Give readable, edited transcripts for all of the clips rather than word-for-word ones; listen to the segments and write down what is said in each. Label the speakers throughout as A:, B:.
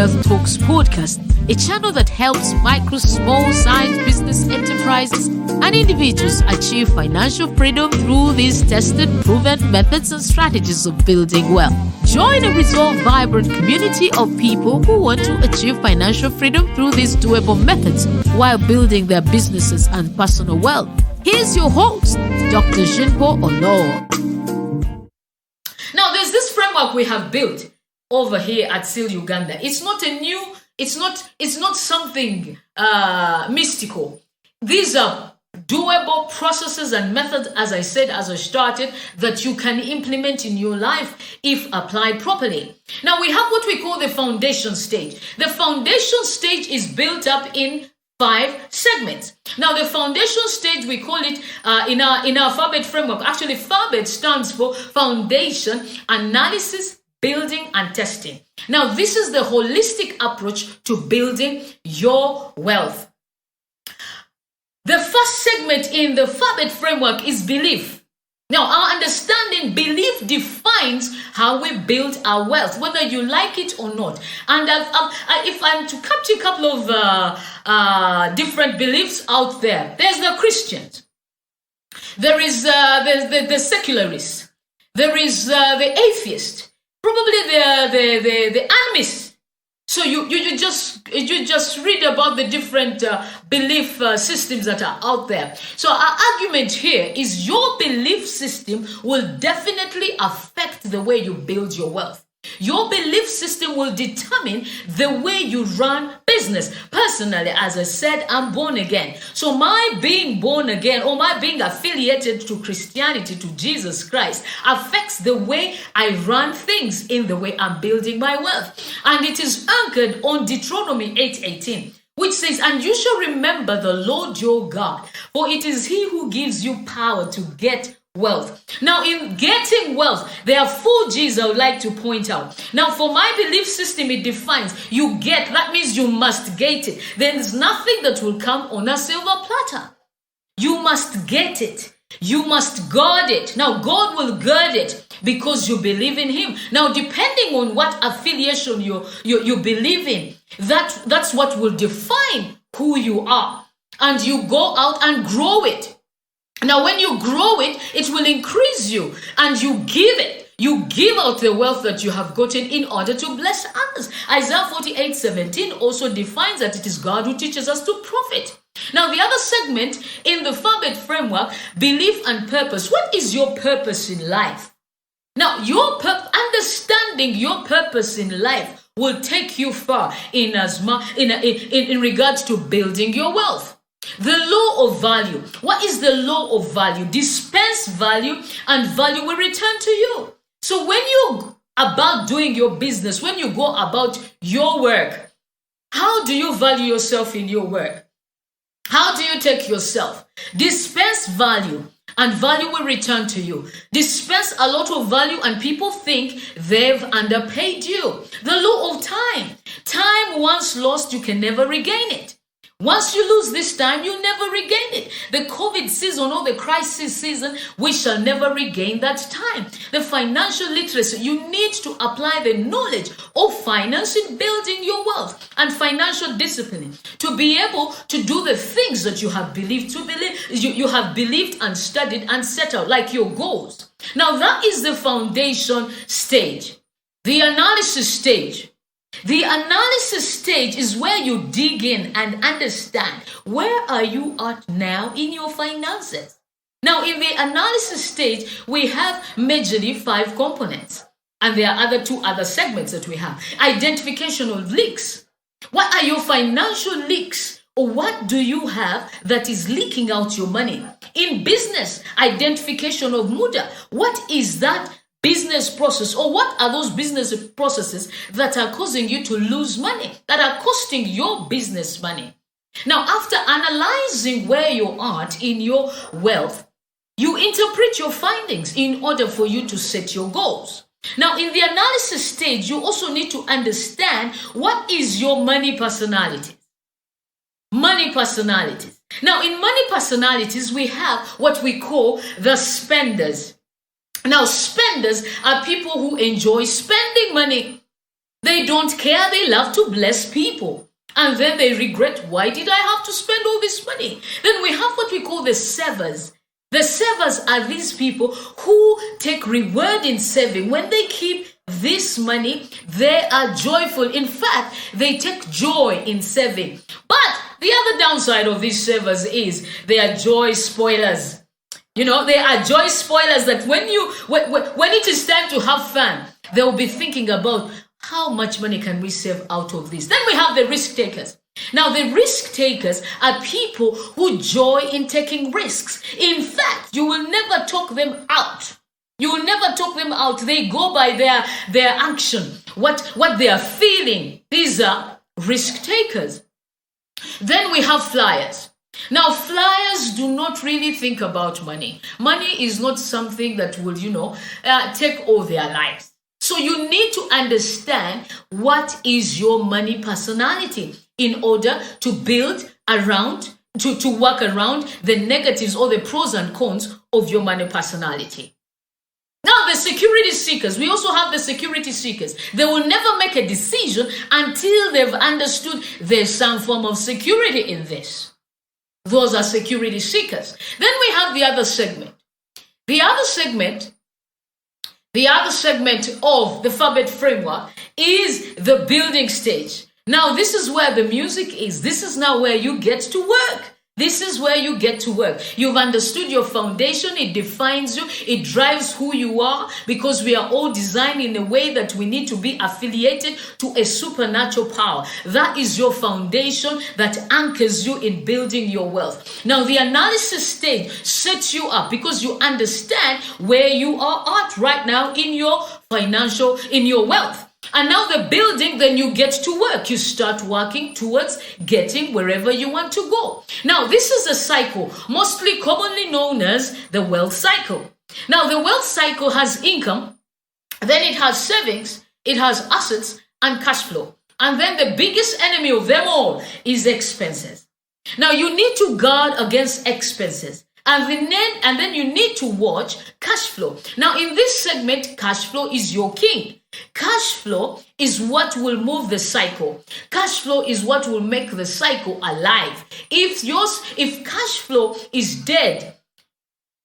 A: Wealth Talks podcast, a channel that helps micro, small-sized business enterprises and individuals achieve financial freedom through these tested, proven methods and strategies of building wealth. Join a resolved, vibrant community of people who want to achieve financial freedom through these doable methods while building their businesses and personal wealth. Here's your host, Dr. Jinpo Olo. Now, there's this framework we have built over here at SEAL Uganda. It's not something mystical. These are doable processes and methods, as I said, as I started, that you can implement in your life if applied properly. Now, we have what we call the foundation stage. The foundation stage is built up in 5 segments. Now, the foundation stage, we call it in our FABT framework. Actually, FABT stands for Foundation, Analysis, Building, and Testing. Now, this is the holistic approach to building your wealth. The first segment in the FABT framework is belief. Now, our understanding, belief defines how we build our wealth, whether you like it or not. And if I'm to capture a couple of different beliefs out there, there's the Christians, there is the secularists, there is the atheist, probably the animists. So you just read about the different belief systems that are out there. So our argument here is your belief system will definitely affect the way you build your wealth. Your belief system will determine the way you run business. Personally, as I said, I'm born again. So my being born again, or my being affiliated to Christianity, to Jesus Christ, affects the way I run things in the way I'm building my wealth. And it is anchored on Deuteronomy 8:18, which says, "And you shall remember the Lord your God, for it is he who gives you power to get wealth." Now, in getting wealth, there are 4 G's I would like to point out. Now, for my belief system, it defines you get. That means you must get it. There's nothing that will come on a silver platter. You must get it. You must guard it. Now, God will guard it because you believe in him. Now, depending on what affiliation you believe in, that's what will define who you are. And you go out and grow it. Now, when you grow it, it will increase you, and you give it. You give out the wealth that you have gotten in order to bless others. Isaiah 48:17 also defines that it is God who teaches us to profit. Now, the other segment in the FABT framework, belief and purpose. What is your purpose in life? Now, understanding your purpose in life will take you far in regards to building your wealth. The law of value. What is the law of value? Dispense value and value will return to you. So when you about doing your business, when you go about your work, how do you value yourself in your work? How do you take yourself? Dispense value and value will return to you. Dispense a lot of value and people think they've underpaid you. The law of time. Time once lost, you can never regain it. Once you lose this time, you'll never regain it. The COVID season or the crisis season, we shall never regain that time. The financial literacy, you need to apply the knowledge of finance in building your wealth and financial discipline to be able to do the things that you have believed you have believed and studied and set out, like your goals. Now, that is the foundation stage. The analysis stage. The analysis stage is where you dig in and understand where are you at now in your finances. Now, in the analysis stage, we have majorly 5 components. And there are 2 other segments that we have. Identification of leaks. What are your financial leaks? Or what do you have that is leaking out your money? In business, identification of muda. What is that business process, or what are those business processes that are causing you to lose money, that are costing your business money? Now, after analyzing where you are in your wealth, you interpret your findings in order for you to set your goals. Now, in the analysis stage, you also need to understand what is your money personality. Money personalities. Now, in money personalities, we have what we call the spenders. Now, spenders are people who enjoy spending money. They don't care. They love to bless people. And then they regret, why did I have to spend all this money? Then we have what we call the savers. The savers are these people who take reward in saving. When they keep this money, they are joyful. In fact, they take joy in saving. But the other downside of these savers is they are joy spoilers. They are joy spoilers that when it is time to have fun, they will be thinking about how much money can we save out of this. Then we have the risk takers. Now, the risk takers are people who joy in taking risks. In fact, you will never talk them out. You will never talk them out. They go by their action, what they are feeling. These are risk takers. Then we have flyers. Now, flyers do not really think about money. Money is not something that will, take all their lives. So you need to understand what is your money personality in order to build around, to work around the negatives or the pros and cons of your money personality. Now, the security seekers, we also have the security seekers. They will never make a decision until they've understood there's some form of security in this. Those are security seekers. Then we have the other segment. The other segment of the FABT framework is the building stage. Now, this is where the music is. This is now where you get to work. This is where you get to work. You've understood your foundation. It defines you. It drives who you are, because we are all designed in a way that we need to be affiliated to a supernatural power. That is your foundation that anchors you in building your wealth. Now, the analysis stage sets you up because you understand where you are at right now in your wealth. And now the building, then you get to work. You start working towards getting wherever you want to go. Now, this is a cycle, mostly commonly known as the wealth cycle. Now, the wealth cycle has income, then it has savings, it has assets and cash flow. And then the biggest enemy of them all is expenses. Now, you need to guard against expenses. And then you need to watch cash flow. Now, in this segment, cash flow is your king. Cash flow is what will move the cycle. Cash flow is what will make the cycle alive. If cash flow is dead,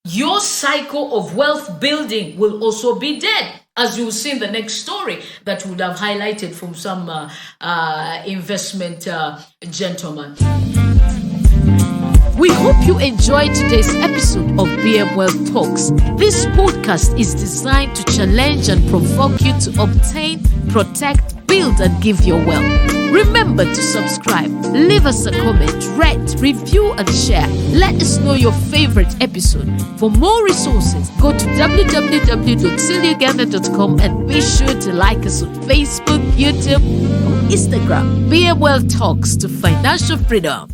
A: your cycle of wealth building will also be dead, as you will see in the next story that would have highlighted from some investment gentleman.
B: We hope you enjoyed today's episode of BM Wealth Talks. This podcast is designed to challenge and provoke you to obtain, protect, build, and give your wealth. Remember to subscribe, leave us a comment, rate, review, and share. Let us know your favorite episode. For more resources, go to www.celiaganda.com and be sure to like us on Facebook, YouTube, or Instagram. BM Wealth Talks to financial freedom.